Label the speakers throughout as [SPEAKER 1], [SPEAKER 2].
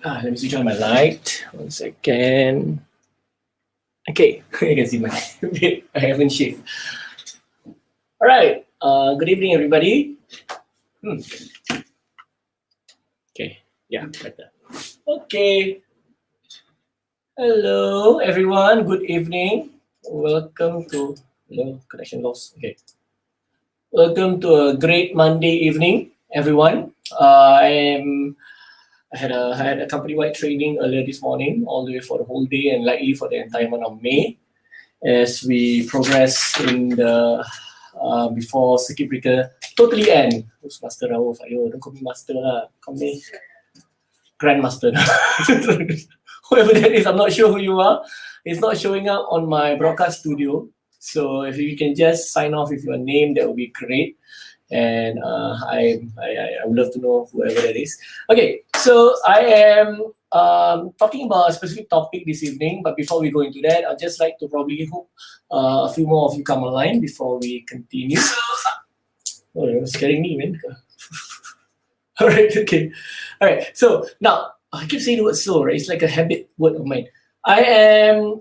[SPEAKER 1] Let me switch on my light. 1 second. Okay, you can see my I haven't shaved. All right. Good evening, everybody. Okay. Yeah, better. Okay. Hello, everyone. Good evening. Welcome to connection loss. Okay. Welcome to a great Monday evening, everyone. I had a company-wide training earlier this morning, all the way for the whole day and likely for the entire month of May, as we progress in the before circuit breaker totally end. Who's Master Rauf? Ayo, don't call me Master lah. Call me Grandmaster. Whoever that is, I'm not sure who you are. It's not showing up on my broadcast studio. So if you can just sign off with your name, that would be great. And I would love to know whoever that is. Okay, so I am talking about a specific topic this evening, but before we go into that, I'd just like to probably hope a few more of you come online before we continue. Oh, you're scaring me, man. All right, okay. All right, so now, I keep saying the word so, right? It's like a habit word of mine. I am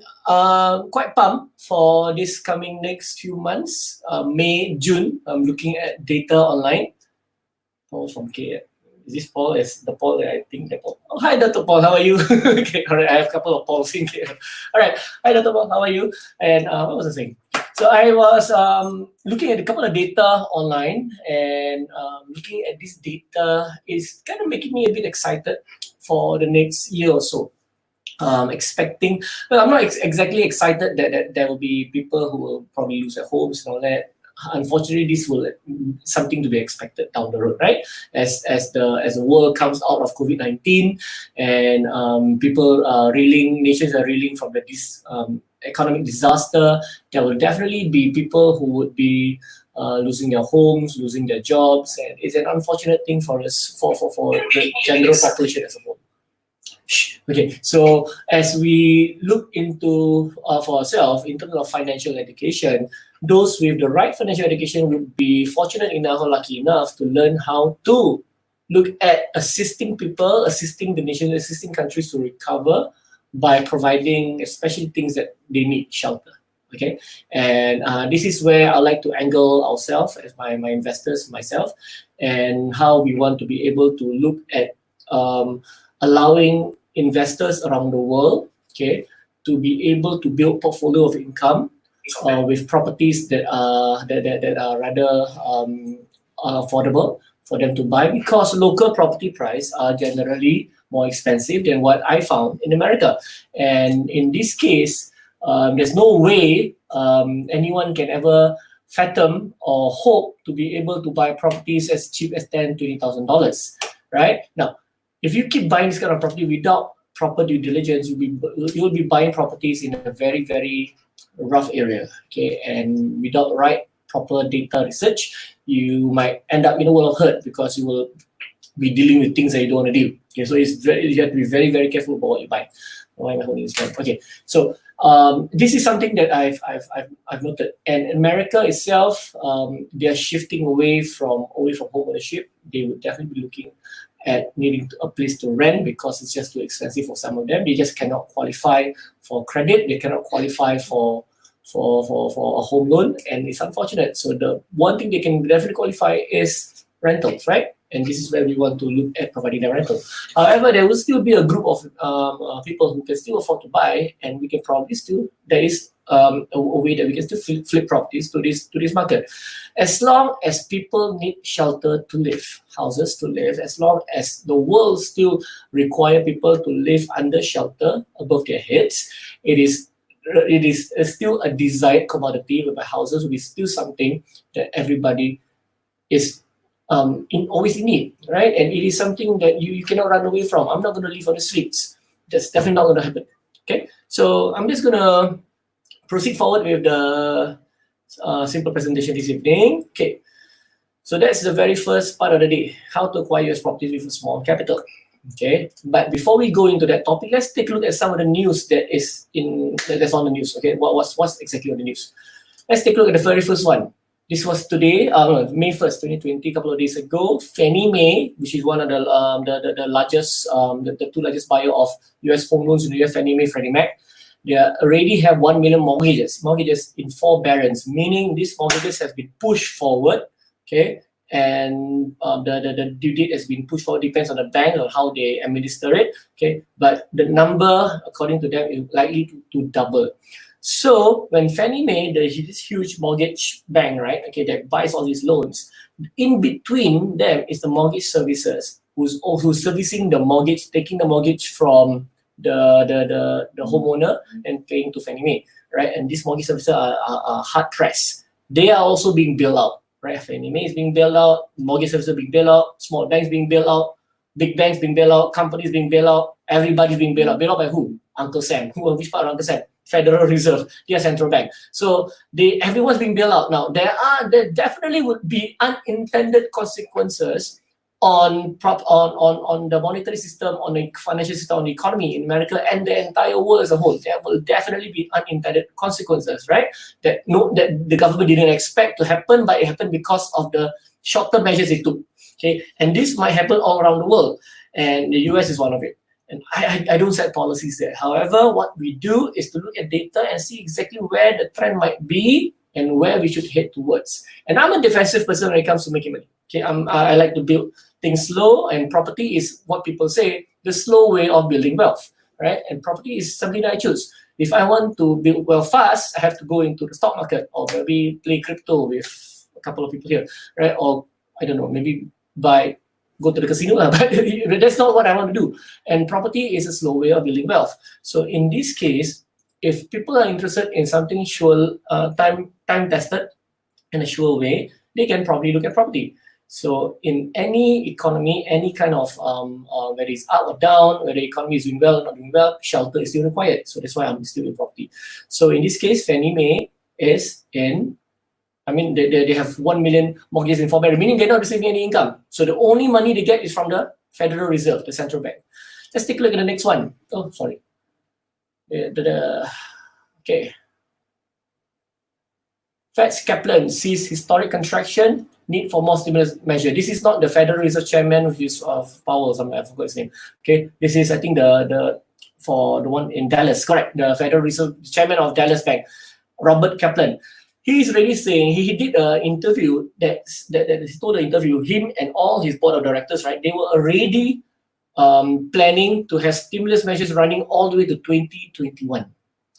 [SPEAKER 1] quite pumped for this coming next few months, May, June. I'm looking at data online. Paul from K. Is this Paul? Is the Paul that I think that Paul? Oh, hi, Dr. Paul. How are you? Okay, all right. I have a couple of Pauls in here. All right. Hi, Dr. Paul. How are you? And what was I saying? So I was looking at a couple of data online, and looking at this data is kind of making me a bit excited for the next year or so. Expecting, well, I'm not exactly excited that there will be people who will probably lose their homes and all that. Unfortunately, this will something to be expected down the road, right? As the world comes out of COVID-19 and people are reeling, nations are reeling from this economic disaster, there will definitely be people who would be losing their homes, losing their jobs, and it's an unfortunate thing for us, for the general population as a whole. Okay, so as we look into for ourselves in terms of financial education, those with the right financial education would be fortunate enough or lucky enough to learn how to look at assisting people, assisting the nation, assisting countries to recover by providing especially things that they need, shelter. Okay, and this is where I like to angle ourselves as my investors, myself, and how we want to be able to look at allowing investors around the world, okay, to be able to build portfolio of income with properties that are rather affordable for them to buy, because local property prices are generally more expensive than what I found in America. And in this case, there's no way anyone can ever fathom or hope to be able to buy properties as cheap as $10,000-$20,000, right? Now, if you keep buying this kind of property without proper due diligence, you'll be buying properties in a very, very rough area, okay? And without right proper data research, you might end up in a world of hurt because you will be dealing with things that you don't want to do. Okay, so you have to be very, very careful about what you buy. Why am I holding this pen? Okay, so this is something that I've noted. And America itself, they are shifting away from home ownership. They would definitely be looking at needing a place to rent because it's just too expensive for some of them. They just cannot qualify for credit. They cannot qualify for a home loan, and it's unfortunate. So the one thing they can definitely qualify is rentals, right? And this is where we want to look at providing the rental. However, there will still be a group of people who can still afford to buy, and we can probably still, there is a way that we can still flip properties to this market. As long as people need shelter to live, houses to live, as long as the world still require people to live under shelter above their heads, it is still a desired commodity, whereby houses will be still something that everybody is always in need, right? And it is something that you cannot run away from. I'm not going to live on the streets. That's definitely not going to happen. Okay, so I'm just going to proceed forward with the simple presentation this evening. Okay, so that's the very first part of the day: how to acquire US properties with a small capital. Okay, but before we go into that topic, let's take a look at some of the news that's on the news. Okay, what's exactly on the news? Let's take a look at the very first one. this was today, May 1st, 2020, a couple of days ago. Fannie Mae, which is one of the largest, the two largest buyer of US home loans in the US, Fannie Mae, Freddie Mac, they already have 1 million mortgages in forbearance, meaning these mortgages have been pushed forward, okay? And the due date has been pushed forward, depends on the bank or how they administer it, okay? But the number, according to them, is likely to double. So when Fannie Mae, this huge mortgage bank, right, okay, that buys all these loans, in between them is the mortgage servicers who's also servicing the mortgage, taking the mortgage from the homeowner and paying to Fannie Mae, right? And these mortgage servicers are hard pressed. They are also being bailed out, right? Fannie Mae is being bailed out, mortgage servicers being bailed out, small banks being bailed out, big banks being bailed out, companies being bailed out, everybody's being bailed out. Bailed out by who? Uncle Sam. Which part of Uncle Sam? Federal Reserve, their central bank. So everyone's being bailed out. Now there definitely would be unintended consequences on the monetary system, on the financial system, on the economy in America and the entire world as a whole. There will definitely be unintended consequences, right? That the government didn't expect to happen, but it happened because of the short-term measures it took. Okay, and this might happen all around the world, and the US is one of it. And I don't set policies there. However, what we do is to look at data and see exactly where the trend might be and where we should head towards. And I'm a defensive person when it comes to making money. Okay, I like to build things slow, and property is what people say the slow way of building wealth, right? And property is something that I choose. If I want to build wealth fast, I have to go into the stock market or maybe play crypto with a couple of people here, right? Or I don't know, maybe go to the casino, but that's not what I want to do. And property is a slow way of building wealth. So in this case, if people are interested in something sure, time tested in a sure way, they can probably look at property. So in any economy, any kind of whether it's up or down, whether the economy is doing well or not doing well, shelter is still required. So that's why I'm still in property. So in this case, Fannie Mae is in, they have 1 million mortgages in forbearance, meaning they're not receiving any income. So the only money they get is from the Federal Reserve, the central bank. Let's take a look at the next one. Oh, sorry. Okay. Fed's Kaplan sees historic contraction, need for more stimulus measure. This is not the Federal Reserve Chairman, which is Powell, I forgot his name. Okay, this is, I think, for the one in Dallas, correct? The Federal Reserve Chairman of Dallas Bank, Robert Kaplan. He's really saying, he did an interview that he told the interview, him and all his board of directors, right? They were already planning to have stimulus measures running all the way to 2021.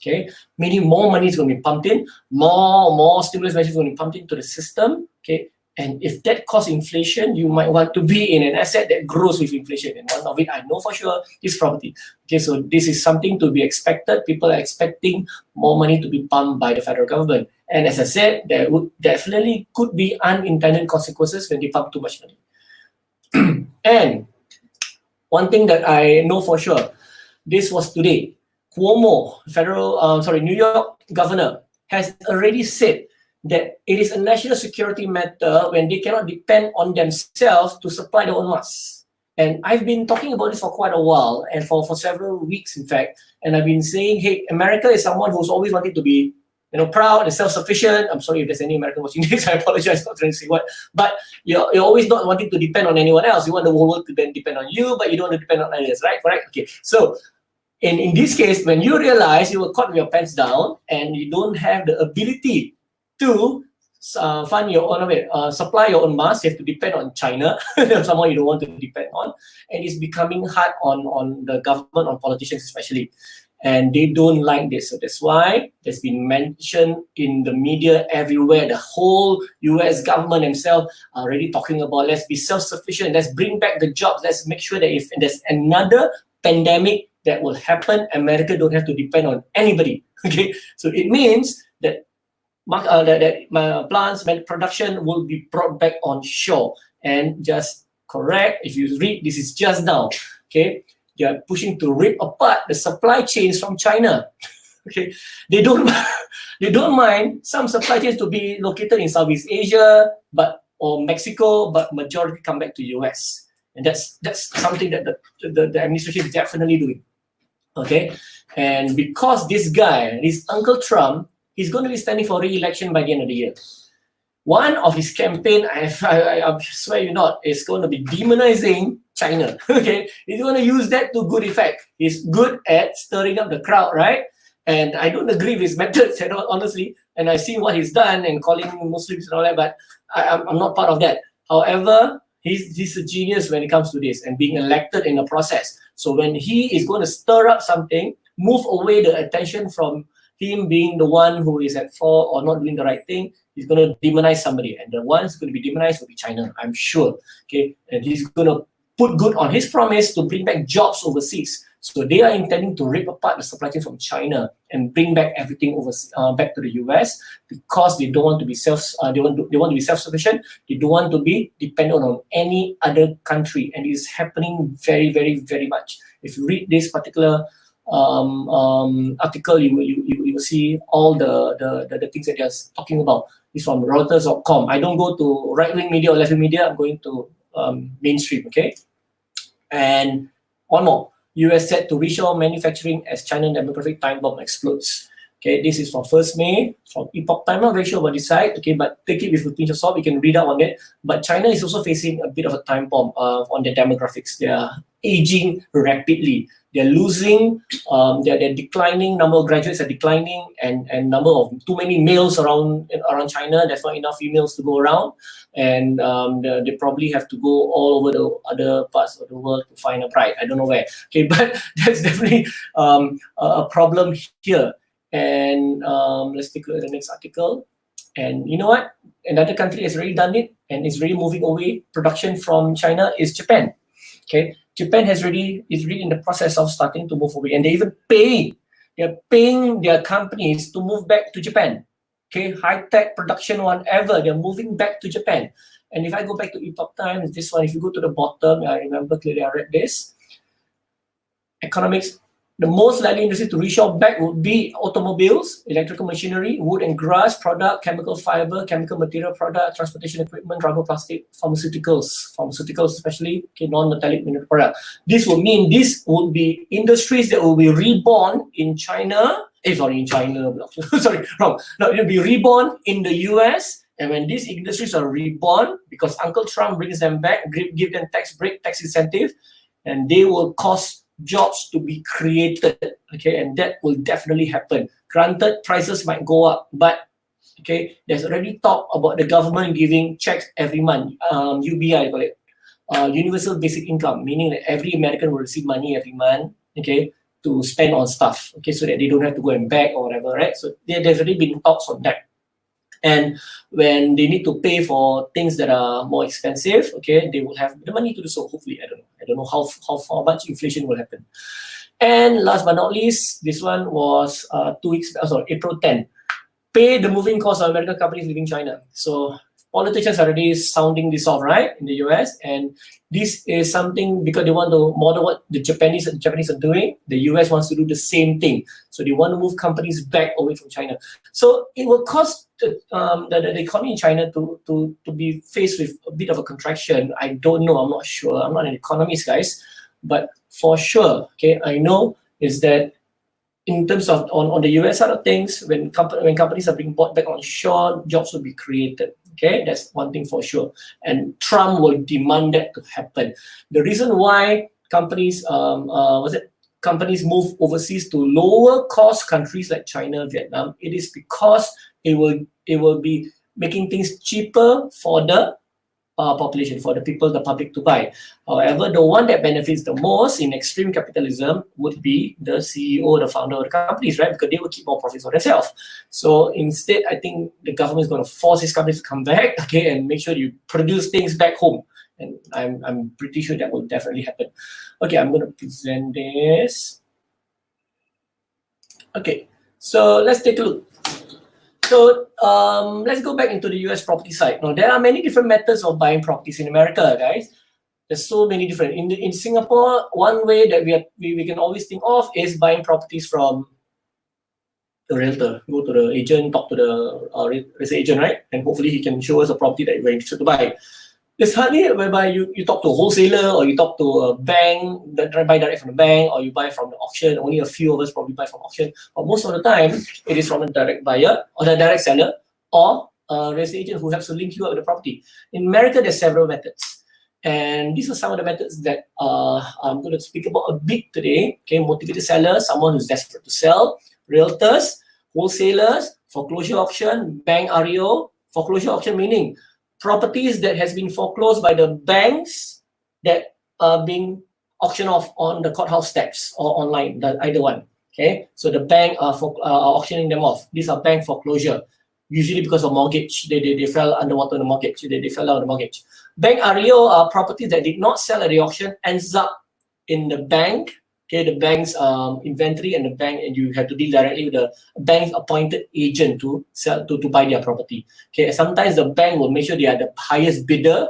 [SPEAKER 1] Okay, meaning more money is going to be pumped in, more stimulus measures going to be pumped into the system. Okay, and if that causes inflation, you might want to be in an asset that grows with inflation. And one of it, I know for sure, is property. Okay, so this is something to be expected. People are expecting more money to be pumped by the federal government. And as I said, there would definitely could be unintended consequences when they pump too much money. And one thing that I know for sure, this was today. Cuomo, New York governor, has already said that it is a national security matter when they cannot depend on themselves to supply their own masks. And I've been talking about this for quite a while, and for several weeks, in fact. And I've been saying, hey, America is someone who's always wanted to be, proud and self-sufficient. I'm sorry if there's any American watching this. I apologize, not trying to say what. But you're always not wanting to depend on anyone else. You want the whole world to then depend on you, but you don't want to depend on others, right? Correct? Okay. So in this case, when you realize you were caught with your pants down and you don't have the ability to fund your own supply your own mask, you have to depend on China, someone you don't want to depend on, and it's becoming hard on the government, on politicians especially, and they don't like this. So that's why there's been mentioned in the media everywhere. The whole US government themselves are already talking about, let's be self-sufficient, let's bring back the jobs, let's make sure that if there's another pandemic that will happen, America don't have to depend on anybody. Okay, so it means that plants, production will be brought back on shore. And just correct, if you read, this is just now. Okay, they are pushing to rip apart the supply chains from China. Okay, they don't mind some supply chains to be located in Southeast Asia, or Mexico, but majority come back to US. And that's something that the administration is definitely doing. Okay, and because this guy, this Uncle Trump, he's going to be standing for re-election by the end of the year. One of his campaign, I swear you not, is going to be demonizing China. Okay, he's going to use that to good effect. He's good at stirring up the crowd, right? And I don't agree with his methods at all, honestly. And I see what he's done and calling Muslims and all that, but I'm not part of that. However, he's a genius when it comes to this and being elected in the process. So when he is going to stir up something, move away the attention from him being the one who is at fault or not doing the right thing, he's going to demonize somebody. And the ones going to be demonized will be China, I'm sure. Okay, and he's going to put good on his promise to bring back jobs overseas. So they are intending to rip apart the supply chain from China and bring back everything back to the US because they don't want to be they want to be self-sufficient. They don't want to be dependent on any other country, and it is happening very, very, very much. If you read this particular article, you will see all the things that they're talking about. It's from Reuters.com. I don't go to right-wing media or left-wing media. I'm going to mainstream. Okay, and one more. US set to reshore manufacturing as China demographic time bomb explodes. Okay, this is from 1st May from Epoch Time. I'm not very sure about this site. Okay, but take it with a pinch of salt. We can read up on it. But China is also facing a bit of a time bomb on their demographics. They are aging rapidly. They're losing. They're declining. Number of graduates are declining, and number of too many males around China. There's not enough females to go around, and they probably have to go all over the other parts of the world to find a bride. I don't know where. Okay, but that's definitely a problem here. And let's take a look at the next article. And you know what? Another country has already done it and is really moving away production from China is Japan. Okay, Japan is really in the process of starting to move away, and they're paying their companies to move back to Japan. Okay, high-tech production, whatever, they're moving back to Japan. And if I go back to Epoch Times, this one, if you go to the bottom, I remember clearly I read this. Economics, the most likely industry to reshore back would be automobiles, electrical machinery, wood and grass product, chemical fiber, chemical material product, transportation equipment, rubber, plastic, pharmaceuticals especially, okay, non-metallic mineral product. This would mean this would be industries that will be reborn in China. Sorry, wrong. No, it will be reborn in the US. And when these industries are reborn, because Uncle Trump brings them back, give them tax break, tax incentive, and they will cause jobs to be created, okay, and that will definitely happen. Granted, prices might go up, but okay, there's already talk about the government giving checks every month, UBI, call it, universal basic income, meaning that every American will receive money every month, okay, to spend on stuff, okay, so that they don't have to go and beg or whatever, right? So there's already been talks on that. And when they need to pay for things that are more expensive, okay, they will have the money to do so. Hopefully, I don't know how much inflation will happen. And last but not least, this one was April 10. Pay the moving cost of American companies leaving China. So politicians are already sounding this off, right, in the US, and this is something because they want to model what the Japanese are doing. The US wants to do the same thing, so they want to move companies back away from China. So it will cause the economy in China to be faced with a bit of a contraction. I don't know. I'm not sure. I'm not an economist, guys, but for sure, okay, I know is that in terms of on the US side of things, when companies are being bought back on shore, jobs will be created. Okay, that's one thing for sure. And Trump will demand that to happen. The reason why companies companies move overseas to lower cost countries like China, Vietnam, it is because it will be making things cheaper for the population, for the people, the public to buy. However, the one that benefits the most in extreme capitalism would be the CEO, the founder of the companies, right? Because they will keep more profits for themselves. So instead, I think the government is going to force these companies to come back, okay, and make sure you produce things back home. And I'm pretty sure that will definitely happen. Okay, I'm going to present this. Okay, so let's take a look. So let's go back into the US property side. Now, there are many different methods of buying properties in America, guys. There's so many different. In Singapore, one way that we can always think of is buying properties from the realtor. Go to the agent, talk to the real estate agent, right? And hopefully he can show us a property that we're interested to buy. There's hardly whereby you talk to a wholesaler or you talk to a bank, that buy direct from the bank, or you buy from the auction. Only a few of us probably buy from auction. But most of the time, it is from a direct buyer or the direct seller or real estate agent who helps to link you up with the property. In America, there's several methods. And these are some of the methods that I'm going to speak about a bit today. Okay, motivated sellers, someone who's desperate to sell, realtors, wholesalers, foreclosure auction, bank REO. Foreclosure auction meaning properties that has been foreclosed by the banks that are being auctioned off on the courthouse steps or online, either one. Okay, so the bank are auctioning them off. These are bank foreclosure, usually because of mortgage. They fell underwater on the mortgage. They fell out of the mortgage. Bank REO are properties that did not sell at the auction, ends up in the bank. Okay, the bank's inventory and the bank, and you have to deal directly with the bank's appointed agent to sell to buy their property. Okay, sometimes the bank will make sure they are the highest bidder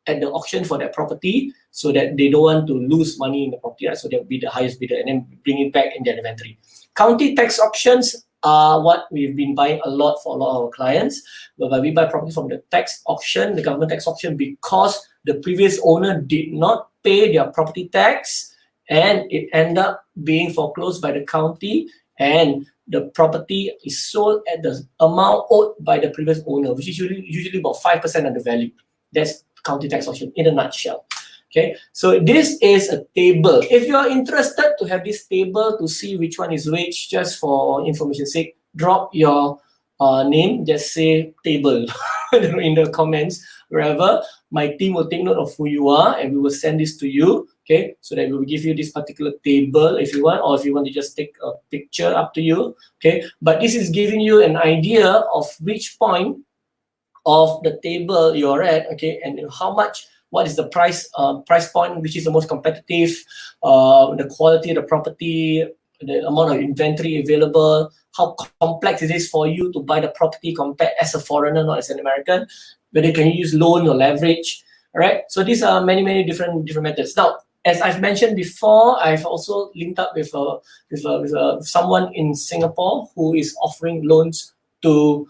[SPEAKER 1] at the auction for that property, so that they don't want to lose money in the property, right? So they'll be the highest bidder and then bring it back in their inventory. County tax auctions are what we've been buying a lot for a lot of our clients, whereby we buy property from the tax auction, the government tax auction, because the previous owner did not pay their property tax and it ended up being foreclosed by the county, and the property is sold at the amount owed by the previous owner, which is usually about 5% of the value. That's county tax auction in a nutshell. Okay, so this is a table. If you are interested to have this table to see which one is which, just for information's sake, drop your name, just say table in the comments, wherever. My team will take note of who you are and we will send this to you. Okay, so that we will give you this particular table if you want, or if you want to just take a picture, up to you. Okay, but this is giving you an idea of which point of the table you're at, okay, and how much, what is the price point, which is the most competitive, the quality of the property, the amount of inventory available, how complex it is for you to buy the property compared as a foreigner, not as an American, whether can you use loan or leverage. All right, so these are many different methods. Now, as I've mentioned before, I've also linked up with someone in Singapore who is offering loans to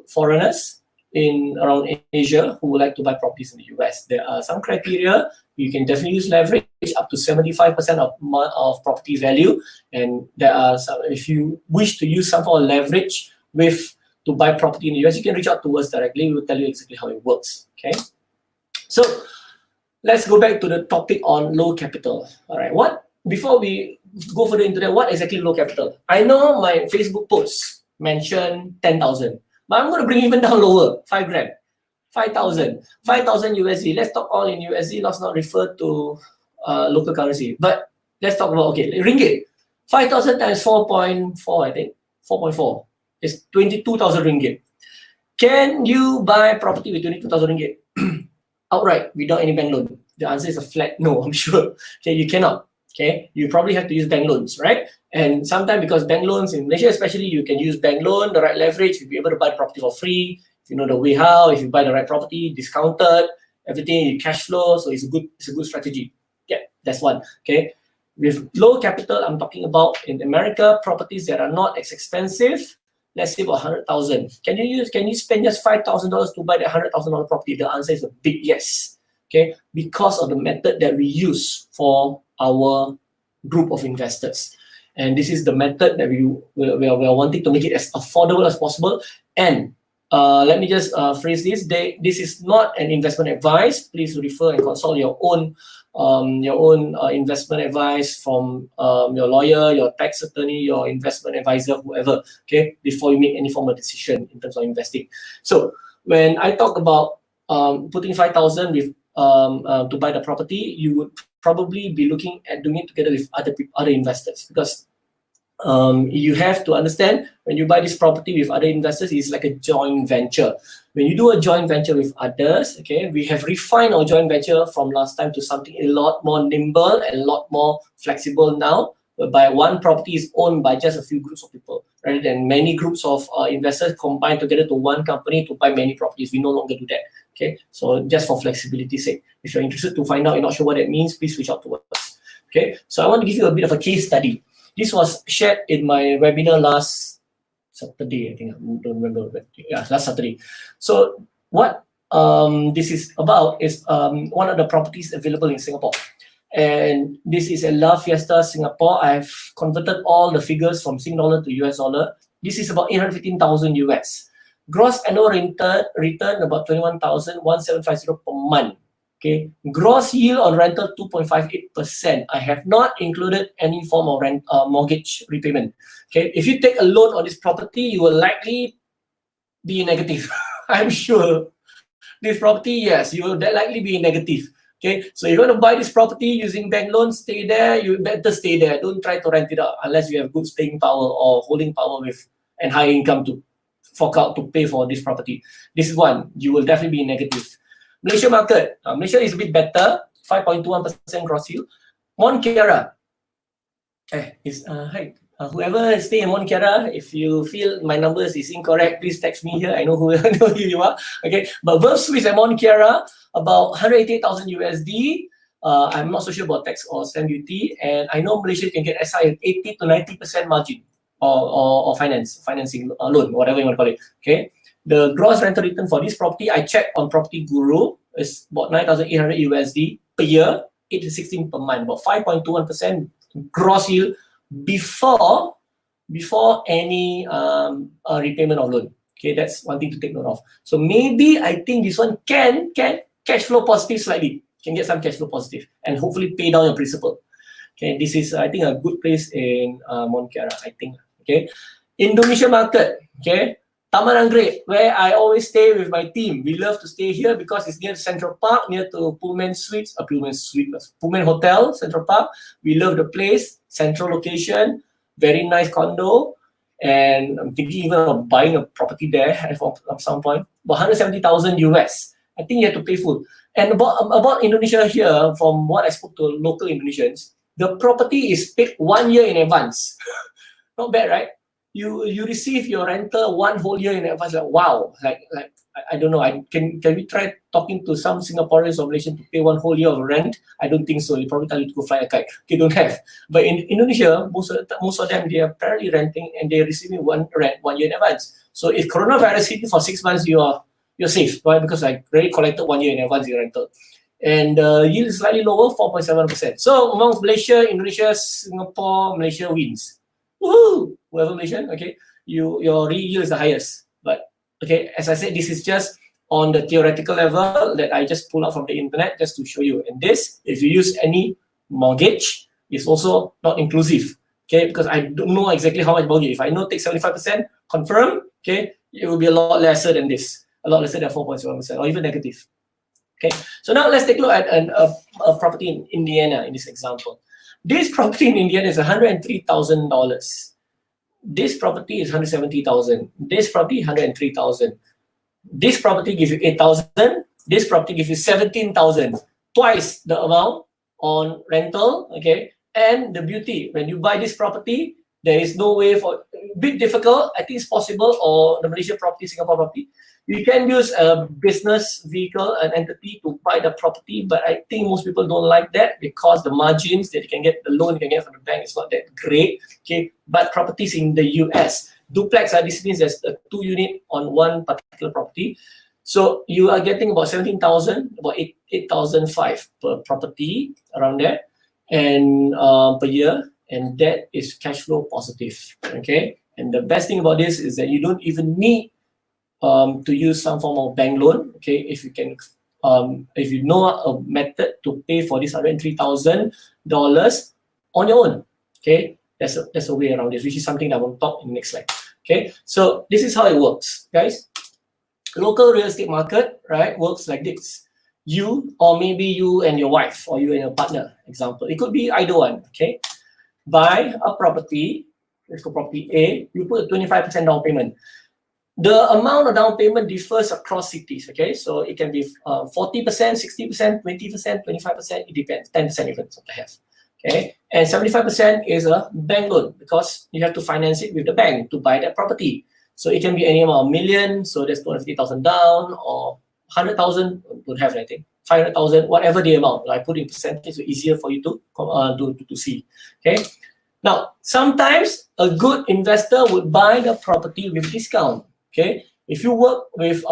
[SPEAKER 1] foreigners in around Asia who would like to buy properties in the US. There are some criteria. You can definitely use leverage up to 75% of property value, and there are some, if you wish to use some form of leverage to buy property in the US, you can reach out to us directly. We will tell you exactly how it works. Okay, so let's go back to the topic on low capital. All right, before we go further into that, what exactly low capital? I know my Facebook posts mention 10,000, but I'm going to bring even down lower, 5 grand, 5,000 USD. Let's talk all in USD. Let's not refer to local currency, but let's talk about, okay, ringgit. 5,000 times 4.4, I think 4.4 is 22,000 ringgit. Can you buy property with 22,000 ringgit outright without any bank loan? The answer is a flat no, I'm sure. Okay, you cannot. Okay, you probably have to use bank loans, right? And sometimes, because bank loans in Malaysia especially, you can use bank loan, the right leverage, you'll be able to buy property for free. If you know the way how, if you buy the right property, discounted, everything, you cash flow, so it's a good strategy. Yeah, that's one. Okay, with low capital, I'm talking about in America, properties that are not as expensive. Let's say about 100,000. Can you spend just $5,000 to buy the $100,000 property? The answer is a big yes. Okay, because of the method that we use for our group of investors. And this is the method that we are wanting to make it as affordable as possible. And let me just phrase this. This is not an investment advice. Please refer and consult your own investment advice from your lawyer, your tax attorney, your investment advisor, whoever, okay, before you make any formal decision in terms of investing. So when I talk about putting 5,000 with to buy the property, you would probably be looking at doing it together with other investors, because you have to understand, when you buy this property with other investors, it's like a joint venture. When you do a joint venture with others, okay, we have refined our joint venture from last time to something a lot more nimble and a lot more flexible now, whereby one property is owned by just a few groups of people, rather than many groups of investors combined together to one company to buy many properties. We no longer do that. Okay, so just for flexibility's sake, if you're interested to find out, you're not sure what that means, please reach out to us. Okay, so I want to give you a bit of a case study. This was shared in my webinar last Saturday, I think. I don't remember, but yeah, last Saturday. So what this is about is one of the properties available in Singapore. And this is a La Fiesta Singapore. I've converted all the figures from Sing dollar to US dollar. This is about 815,000 US. Gross annual return about 21,1750 per month. Okay, gross yield on rental 2.58%. I have not included any form of mortgage repayment. Okay, if you take a loan on this property, you will likely be negative. I'm sure. This property, yes, you will likely be negative. Okay, so if you want to buy this property using bank loans, stay there. You better stay there. Don't try to rent it out unless you have good staying power or holding power with and high income to fork out to pay for this property. This is one, you will definitely be negative. Malaysia market, Malaysia is a bit better, 5.21% gross yield. Mont Kiara, hi. Whoever stay in Mont Kiara, if you feel my numbers is incorrect, please text me here. I know who you are. Okay, but Verve Swiss at Mont Kiara, about 188,000 USD. I'm not so sure about tax or stamp duty, and I know Malaysia can get SI at 80 to 90% margin or financing loan, whatever you want to call it. Okay, the gross rental return for this property, I checked on Property Guru, is about 9,800 USD per year, 8 to 16 per month, about 5.21% gross yield before any repayment of loan. Okay, that's one thing to take note of. So maybe I think this one can cash flow positive slightly, can get some cash flow positive and hopefully pay down your principal. Okay, this is I think a good place in Mont Kiara, I think. Okay, Indonesia market. Okay, Taman Anggrek, where I always stay with my team. We love to stay here because it's near Central Park, near to Pullman Hotel, Central Park. We love the place, central location, very nice condo, and I'm thinking even of buying a property there at some point. About 170,000 US. I think you have to pay full. And about Indonesia here, from what I spoke to local Indonesians, the property is paid 1 year in advance. Not bad, right? You receive your rental 1 whole year in advance. Like wow, like I don't know. Can we try talking to some Singaporeans or Malaysians to pay 1 whole year of rent? I don't think so. They probably tell you to go fly a kite. Okay, don't have. But in Indonesia, most of them they are apparently renting and they're receiving rent 1 year in advance. So if coronavirus hit you for 6 months, you're safe, right? Because I already collected 1 year in advance your rental. And yield is slightly lower, 4.7%. So amongst Malaysia, Indonesia, Singapore, Malaysia wins. Woohoo! Whoever Malaysian, okay, your real yield is the highest. But okay, as I said, this is just on the theoretical level that I just pull out from the internet just to show you. And this, if you use any mortgage, is also not inclusive. Okay, because I don't know exactly how much mortgage. If I know take 75%, confirm, okay, it will be a lot lesser than this, a lot lesser than 4.7% or even negative. Okay, so now let's take a look at a property in Indiana in this example. This property in Indiana is $103,000. This property is $170,000. This property $103,000. This property gives you $8,000. This property gives you $17,000. Twice the amount on rental. Okay, and the beauty when you buy this property, there is no way for a bit difficult. I think it's possible, or the Malaysia property, Singapore property. You can use a business vehicle, an entity to buy the property, but I think most people don't like that because the margins that you can get, the loan you can get from the bank is not that great. Okay, but properties in the US, duplex, this means there's a 2 unit on one particular property. So you are getting about 17,000, about 8,500 per property around there, and per year, and that is cash flow positive. Okay, and the best thing about this is that you don't even need to use some form of bank loan. Okay, if you can, if you know a method to pay for this $103,000 on your own. Okay, that's a way around this, which is something that I will talk in the next slide. Okay, so this is how it works, guys. Local real estate market, right, works like this. You, or maybe you and your wife, or you and your partner, example. It could be either one. Okay, buy a property. Let's go property A. You put a 25% down payment. The amount of down payment differs across cities, okay? So it can be 40%, 60%, 20%, 25%, it depends, 10% even sometimes, okay? And 75% is a bank loan because you have to finance it with the bank to buy that property. So it can be any amount, $1 million, so that's 250,000 down, or 100,000, don't have anything, 500,000, whatever the amount. I put in percentage so easier for you to see, okay? Now, sometimes a good investor would buy the property with discount. Okay, if you work with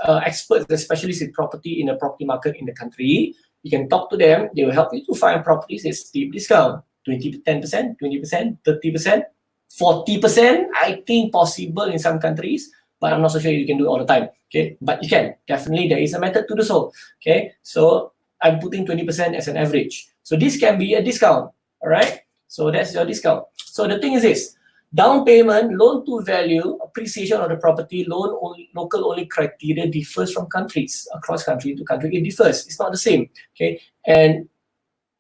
[SPEAKER 1] experts, specialists in property in the property market in the country, you can talk to them. They will help you to find properties at steep discount, 10%, 20%, 30%, 40%. I think possible in some countries. but I'm not so sure you can do it all the time. Okay, but you can. Definitely there is a method to do so. Okay, so I'm putting 20% as an average. So this can be a discount. All right, so that's your discount. So the thing is this: down payment, loan to value, appreciation of the property, local only criteria differs from countries, across country to country. It differs. It's not the same. Okay, and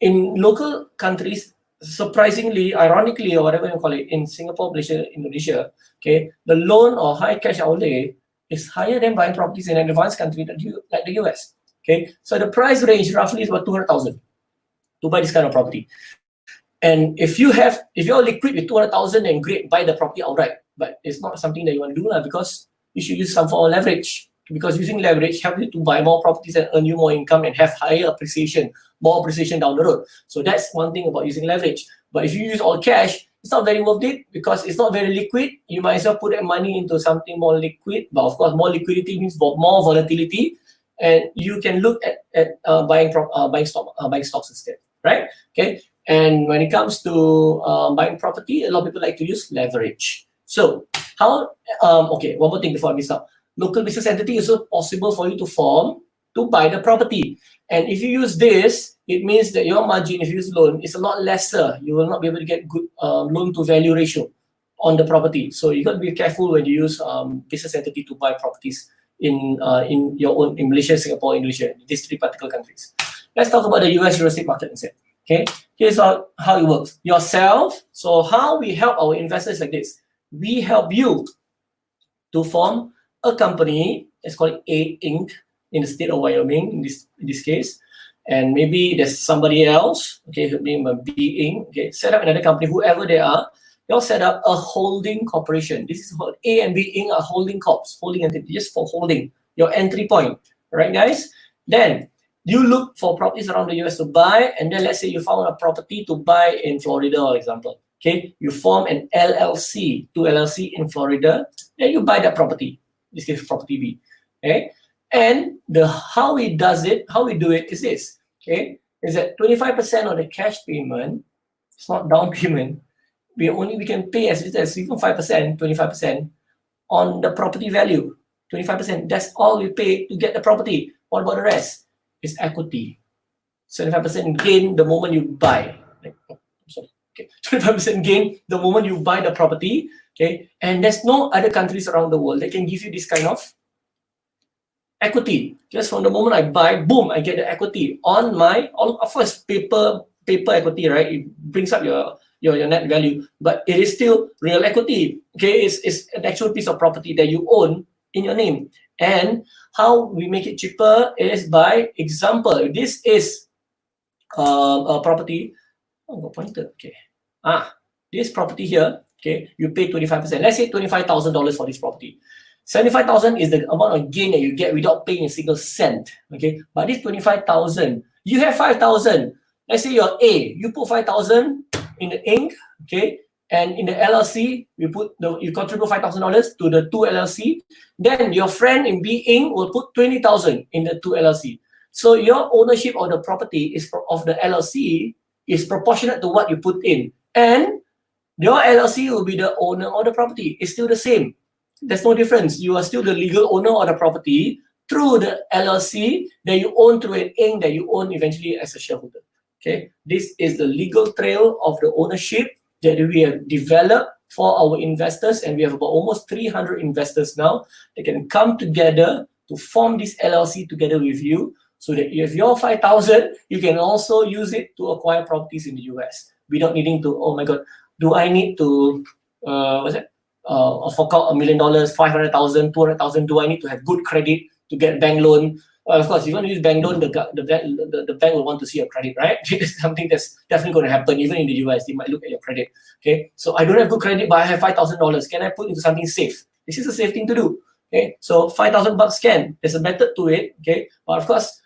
[SPEAKER 1] in local countries, surprisingly, ironically, or whatever you call it, in Singapore, Malaysia, Indonesia, okay, the loan or high cash outlay is higher than buying properties in an advanced country like the US. Okay, so the price range roughly is about 200,000 to buy this kind of property. And if you're liquid with 200,000, then great, buy the property outright. But it's not something that you want to do because you should use some form of leverage. Because using leverage helps you to buy more properties and earn you more income and have higher appreciation, more appreciation down the road. So that's one thing about using leverage. But if you use all cash, it's not very worth it because it's not very liquid. You might as well put that money into something more liquid. But of course, more liquidity means more volatility, and you can look at buying stocks instead, right? Okay. And when it comes to buying property, a lot of people like to use leverage. So how? Okay, one more thing before I miss out. Local business entity is also possible for you to form to buy the property. And if you use this, it means that your margin, if you use loan, is a lot lesser. You will not be able to get good loan to value ratio on the property. So you got to be careful when you use business entity to buy properties in your own, in Malaysia, Singapore, Indonesia, these three particular countries. Let's talk about the US real estate market instead. Okay, here's how it works. Yourself. So how we help our investors like this. We help you to form a company. It's called A Inc. in the state of Wyoming in this case, and maybe there's somebody else. Okay, her name B Inc. Okay, set up another company, whoever they are. They'll set up a holding corporation. This is called A and B Inc. are holding corps, holding entity, just for holding your entry point. All right, guys. Then you look for properties around the US to buy, and then let's say you found a property to buy in Florida, for example. Okay, you form an LLC, two LLC in Florida, then you buy that property. This case, property B. Okay, and how we do it is this. Okay, is that 25% of the cash payment. It's not down payment. We can pay as little as even 5%, 25% on the property value. 25%. That's all we pay to get the property. What about the rest? Is equity. 75% gain the moment you buy. Sorry. Okay. 25% gain the moment you buy the property. Okay. And there's no other countries around the world that can give you this kind of equity. Just from the moment I buy, boom, I get the equity on my, of course, paper equity, right? It brings up your net value, but it is still real equity. Okay, it's an actual piece of property that you own in your name. And how we make it cheaper is by example. This is a property. Oh, got pointer. Okay. This property here. Okay, you pay 25%. Let's say $25,000 for this property. 75,000 is the amount of gain that you get without paying a single cent. Okay, but this 25,000, you have 5,000. Let's say you're A, you put 5,000 in the Inc. Okay, and in the LLC, you contribute $5,000 to the 2 LLC. Then your friend in B Inc. will put 20,000 in the 2 LLC. So your ownership of the property of the LLC is proportionate to what you put in, and your LLC will be the owner of the property. It's still the same. There's no difference. You are still the legal owner of the property through the LLC that you own through an Inc. that you own eventually as a shareholder. Okay, this is the legal trail of the ownership that we have developed for our investors, and we have about almost 300 investors now that can come together to form this LLC together with you, so that if you're 5,000, you can also use it to acquire properties in the US without needing to, oh my God, do I need to, fork out $1 million, 500,000, 200,000? Do I need to have good credit to get bank loan? Of course, if you want to use bank loan, the bank will want to see your credit, right? It's something that's definitely going to happen. Even in the US, they might look at your credit. Okay, so I don't have good credit, but I have $5,000. Can I put into something safe? This is a safe thing to do. Okay, so $5,000 can. There's a method to it. Okay, but of course,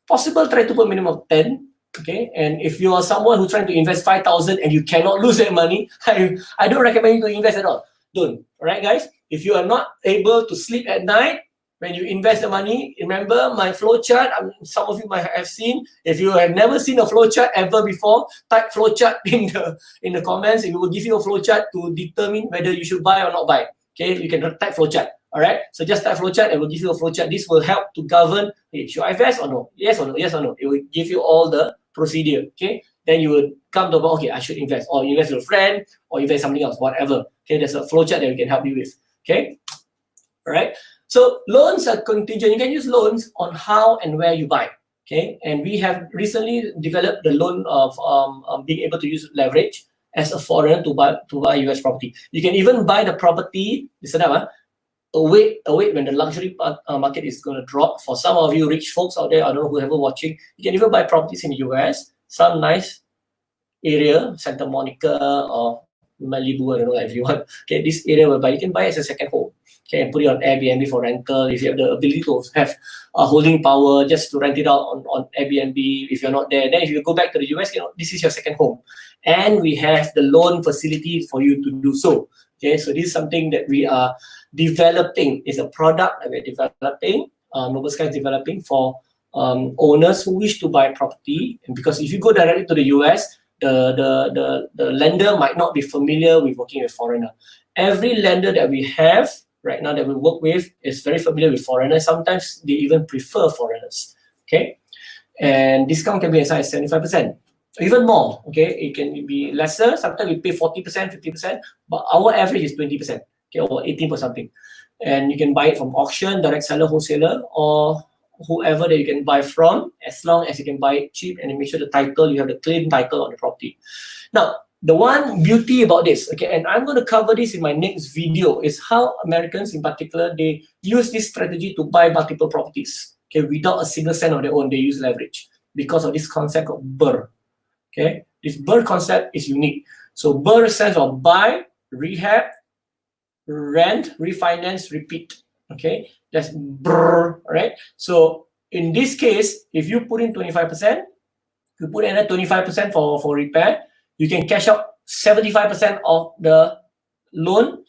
[SPEAKER 1] possible try to put minimum of 10. Okay, and if you are someone who's trying to invest 5,000 and you cannot lose that money, I don't recommend you to invest at all. Don't. All right, guys. If you are not able to sleep at night when you invest the money, remember my flow chart. Some of you might have seen. If you have never seen a flow chart ever before, type flow chart in the comments. It will give you a flow chart to determine whether you should buy or not buy. Okay, you can type flow chart. All right. So just type flowchart. It will give you a flowchart. This will help to govern. Hey, should I invest or no? Yes or no? Yes or no? It will give you all the procedure. Okay. Then you will come to about, okay, I should invest, or invest with a friend, or invest something else, whatever. Okay. There's a flowchart that we can help you with. Okay. All right. So loans are contingent. You can use loans on how and where you buy. Okay. And we have recently developed the loan of being able to use leverage as a foreigner to buy US property. You can even buy the property. Listen up, await when the luxury market is going to drop. For some of you rich folks out there, I don't know whoever watching, you can even buy properties in the US, some nice area, Santa Monica or Malibu, I don't know if you want. Okay, this area whereby you can buy as a second home. Okay, and put it on Airbnb for rental. If you have the ability to have a holding power, just to rent it out on Airbnb. If you're not there, then if you go back to the US, this is your second home, and we have the loan facility for you to do so. Okay, so this is something that we are developing. Is a product that we're developing. Noble Sky is developing for owners who wish to buy property, and because if you go directly to the US, the lender might not be familiar with working with foreigner. Every lender that we have right now that we work with is very familiar with foreigners. Sometimes they even prefer foreigners. Okay, and discount can be as high as 75%, even more. Okay, it can be lesser. Sometimes we pay 40%, 50%, but our average is 20%. Okay, or 18% something, and you can buy it from auction, direct seller, wholesaler, or whoever that you can buy from, as long as you can buy it cheap and make sure the title, you have the clean title on the property. Now, the one beauty about this, okay, and I'm going to cover this in my next video, is how Americans in particular, they use this strategy to buy multiple properties, okay, without a single cent of their own. They use leverage because of this concept of BRRRR. Okay, this BRRRR concept is unique. So BRRRR stands for buy, rehab, rent, refinance, repeat. Okay, that's BRRRR, right? So in this case, if you put in 25%, you put another 25% for repair, you can cash out 75% of the loan,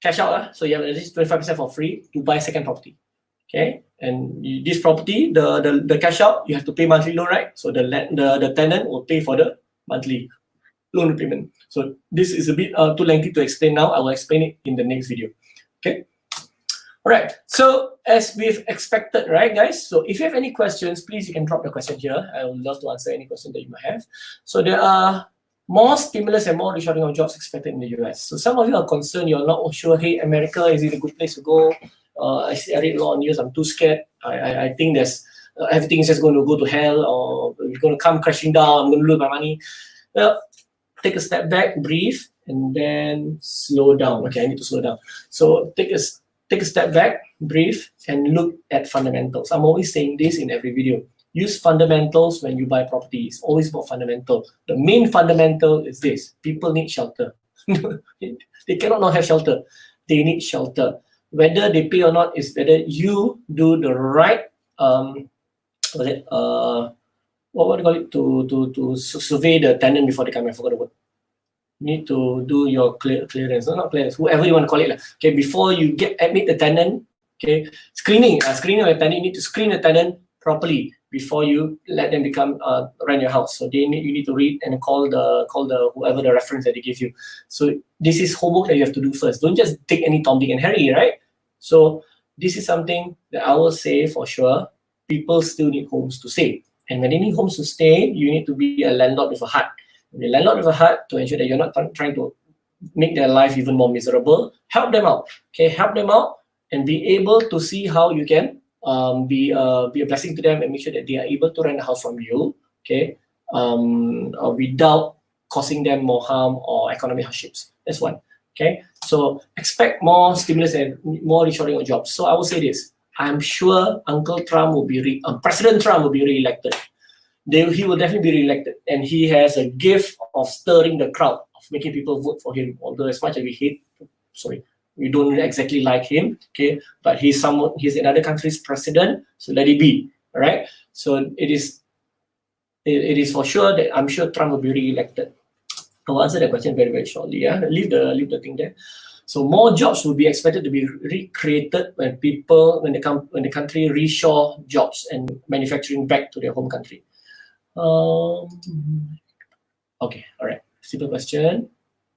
[SPEAKER 1] cash out. So you have at least 25% for free to buy second property. Okay, and this property, the cash out, you have to pay monthly loan, right? So the tenant will pay for the monthly loan repayment. So this is a bit too lengthy to explain now. I will explain it in the next video. Okay. All right. So as we've expected, right, guys? So if you have any questions, please, you can drop your question here. I would love to answer any question that you might have. So there are more stimulus and more reshoring of jobs expected in the US. So some of you are concerned. You're not sure, hey, America, is it a good place to go? I read a lot on news. I'm too scared. I think there's everything is just going to go to hell, or it's going to come crashing down. I'm going to lose my money. Well, take a step back, breathe, and then slow down. Okay, I need to slow down. So take a step back, breathe, and look at fundamentals. I'm always saying this in every video. Use fundamentals when you buy property. It's always about fundamental. The main fundamental is this: people need shelter. They cannot not have shelter. They need shelter. Whether they pay or not is whether you do the right what do you call it, to survey the tenant before they come in. I forgot the word. You need to do your clearance, not clearance, whoever you want to call it. Okay, before you admit the tenant, okay, screening of a tenant, you need to screen the tenant properly before you let them rent your house. So you need to read and call the whoever the reference that they give you. So this is homework that you have to do first. Don't just take any Tom, Dick, and Harry, right? So this is something that I will say for sure. People still need homes to stay, and when they need homes to stay, you need to be a landlord with a heart. The landlord with a heart, to ensure that you're not trying to make their life even more miserable. Help them out, okay? Help them out and be able to see how you can be a blessing to them and make sure that they are able to rent a house from you, okay? Without causing them more harm or economic hardships. That's one, okay? So expect more stimulus and more reshoring of jobs. So I will say this: I'm sure President Trump will be re-elected. He will definitely be re-elected, and he has a gift of stirring the crowd, of making people vote for him. Although as much as we don't exactly like him, okay, but he's another country's president, so let it be. All right. So it is for sure that I'm sure Trump will be re-elected. I will answer that question very, very shortly. Yeah, leave the thing there. So more jobs will be expected to be recreated when the country reshore jobs and manufacturing back to their home country. Okay, all right. Simple question.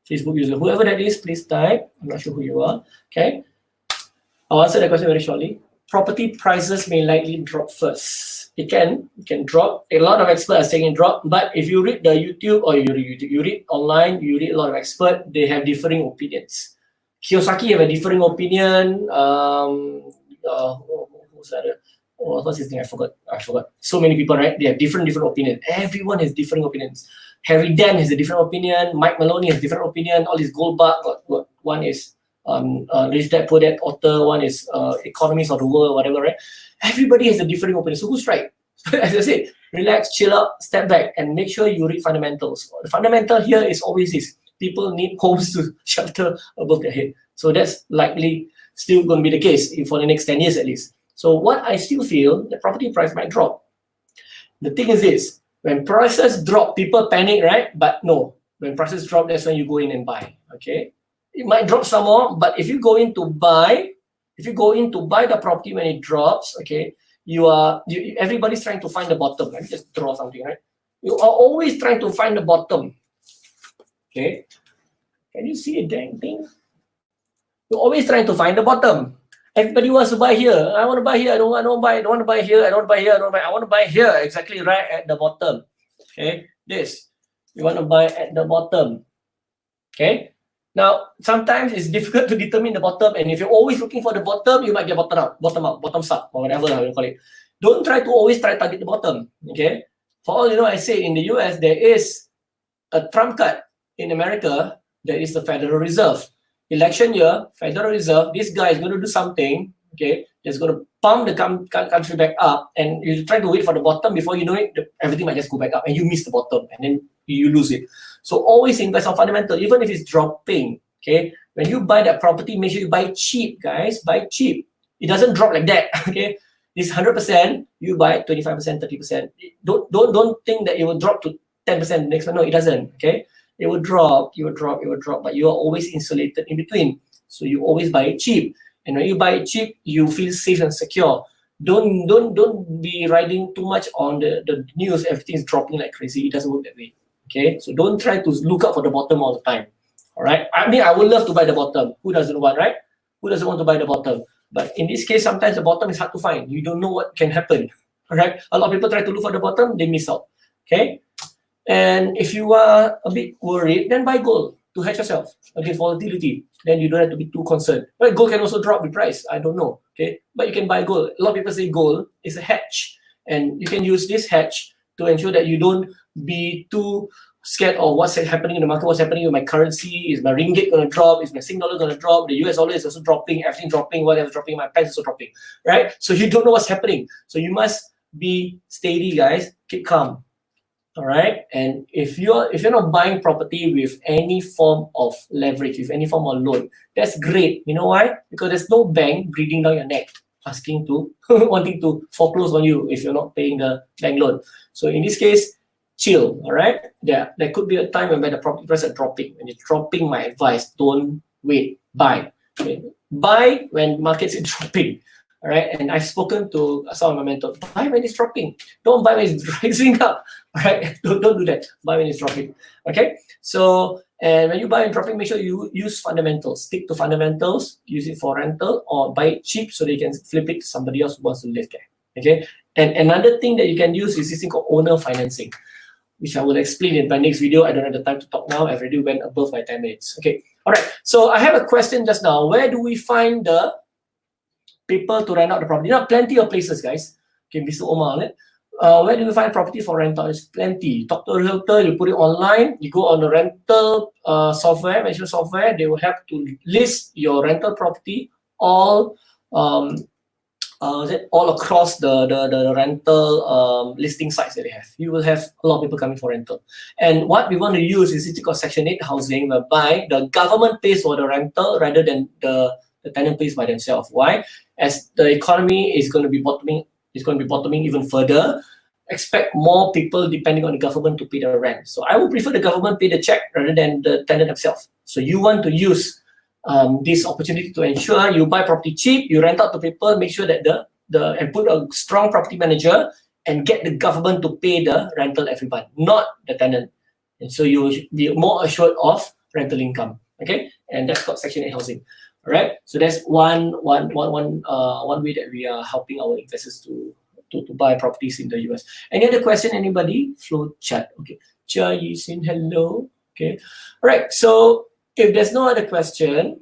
[SPEAKER 1] Facebook user, whoever that is, please type. I'm not sure who you are. Okay. I'll answer that question very shortly. Property prices may likely drop first. It can drop. A lot of experts are saying it drop, but if you read the YouTube or you read online, you read a lot of experts, they have differing opinions. Kiyosaki have a differing opinion. What's that? What's his name? I forgot. So many people, right? They have different opinions. Everyone has different opinions. Harry Dent has a different opinion. Mike Maloney has a different opinion. All these Goldbach. One is Rich Dad Poor Dad author. One is Economist of the World, whatever, right? Everybody has a different opinion. So who's right? As I say, relax, chill out, step back, and make sure you read fundamentals. The fundamental here is always this: people need homes to shelter above their head. So that's likely still going to be the case for the next 10 years at least. So what I still feel, the property price might drop. The thing is this: when prices drop, people panic, right? But no, when prices drop, that's when you go in and buy. Okay, it might drop some more, but if you go in to buy the property when it drops, okay, everybody's trying to find the bottom. Let me just draw something, right? You are always trying to find the bottom. Okay, can you see a dang thing? You're always trying to find the bottom. Everybody wants to buy here. I want to buy here. I don't want to buy here. I don't buy here. I want to buy here. Exactly right at the bottom. Okay, this. You want to buy at the bottom. Okay. Now, sometimes it's difficult to determine the bottom, and if you're always looking for the bottom, you might get bottom up, bottom up, or whatever you call it. Don't try to target the bottom. Okay. For all you know, I say in the US there is a trump card. In America, there is the Federal Reserve. Election year, Federal Reserve, this guy is going to do something, okay, that's going to pump the country back up, and you try to wait for the bottom. Before you know it, everything might just go back up, and you miss the bottom, and then you lose it. So always invest on fundamental, even if it's dropping, okay? When you buy that property, make sure you buy it cheap, guys, buy it cheap. It doesn't drop like that, okay? This 100%, you buy 25%, 30%. Don't think that it will drop to 10% next month. No, it doesn't, okay? It will drop, but you are always insulated in between. So you always buy it cheap. And when you buy it cheap, you feel safe and secure. Don't be riding too much on the news. Everything is dropping like crazy. It doesn't work that way. Okay? So don't try to look out for the bottom all the time. All right? I mean, I would love to buy the bottom. Who doesn't want, right? Who doesn't want to buy the bottom? But in this case, sometimes the bottom is hard to find. You don't know what can happen. All right? A lot of people try to look for the bottom, they miss out. Okay? And if you are a bit worried, then buy gold to hedge yourself against volatility. Then you don't have to be too concerned. But gold can also drop the price. I don't know. Okay, but you can buy gold. A lot of people say gold is a hedge, and you can use this hedge to ensure that you don't be too scared of what's happening in the market. What's happening with my currency? Is my ringgit going to drop? Is my Sing dollar going to drop? The US dollar is also dropping. Everything dropping. Whatever's dropping. My pants is also dropping. Right? So you don't know what's happening. So you must be steady, guys. Keep calm. All right, and if you're not buying property with any form of leverage, with any form of loan, that's great. You know why? Because there's no bank breathing down your neck, asking to wanting to foreclose on you if you're not paying the bank loan. So in this case, chill. All right, there could be a time when the property prices are dropping. When it's dropping, my advice: don't wait, buy. Okay? Buy when markets are dropping. All right, and I've spoken to some of my mentors. Buy when it's dropping. Don't buy when it's rising up. All right, don't do that. Buy when it's dropping. Okay, so and when you buy and dropping, make sure you use fundamentals. Stick to fundamentals. Use it for rental or buy it cheap so they can flip it to somebody else who wants to live there. Okay, and another thing that you can use is this thing called owner financing, which I will explain in my next video. I don't have the time to talk now. I've already went above my 10 minutes. Okay, all right. So I have a question just now. Where do we find the people to rent out the property? There are plenty of places, guys. Okay, Mr. Omar, right? Where do you find property for rental? There's plenty. Talk to a realtor, you put it online, you go on the rental management software, they will have to list your rental property all across the rental listing sites that they have. You will have a lot of people coming for rental. And what we want to use is it's called Section 8 housing, whereby the government pays for the rental rather than the tenant pays by themselves. Why? As the economy is going to be bottoming even further, expect more people depending on the government to pay the rent. So I would prefer the government pay the check rather than the tenant themselves. So you want to use this opportunity to ensure you buy property cheap, you rent out to people, make sure that and put a strong property manager and get the government to pay the rental every month, not the tenant. And so you will be more assured of rental income. Okay, and that's called Section 8 housing. All right. So that's one way that we are helping our investors to buy properties in the US. Any other question? Anybody? Flow chat. Okay. Chia Yisin, hello. Okay. All right. So if there's no other question,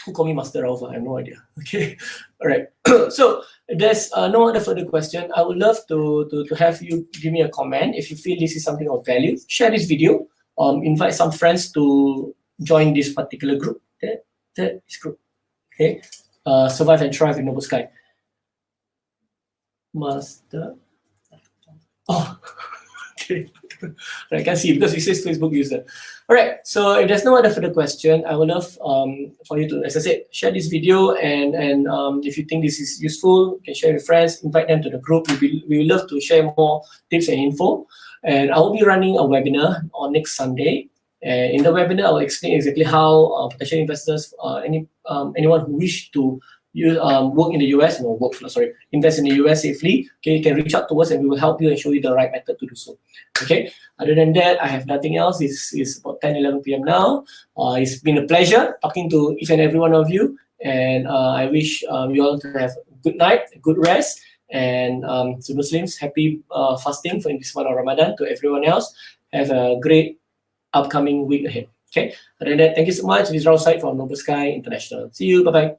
[SPEAKER 1] who call me Master Rauf? I have no idea. Okay. All right. So if there's no other further question, I would love to have you give me a comment. If you feel this is something of value, share this video. Invite some friends to join this particular group. That is group. Okay. Survive and thrive in Noble Sky. Master. Oh, okay. I can see because it says Facebook user. All right. So if there's no other further question, I would love for you to, as I said, share this video, and if you think this is useful, you can share with friends, invite them to the group. We will love to share more tips and info. And I will be running a webinar on next Sunday. In the webinar, I will explain exactly how potential investors, anyone who wish to work in the US, invest in the US safely, okay, you can reach out to us and we will help you and show you the right method to do so. Okay. Other than that, I have nothing else. It's about 10-11 p.m. now. It's been a pleasure talking to each and every one of you, and I wish you all to have a good night, a good rest, and to Muslims, happy fasting for this month of Ramadan. To everyone else, have a great upcoming week ahead. Okay. Other than that, thank you so much. This is Rauf Said from Noble Sky International. See you. Bye bye.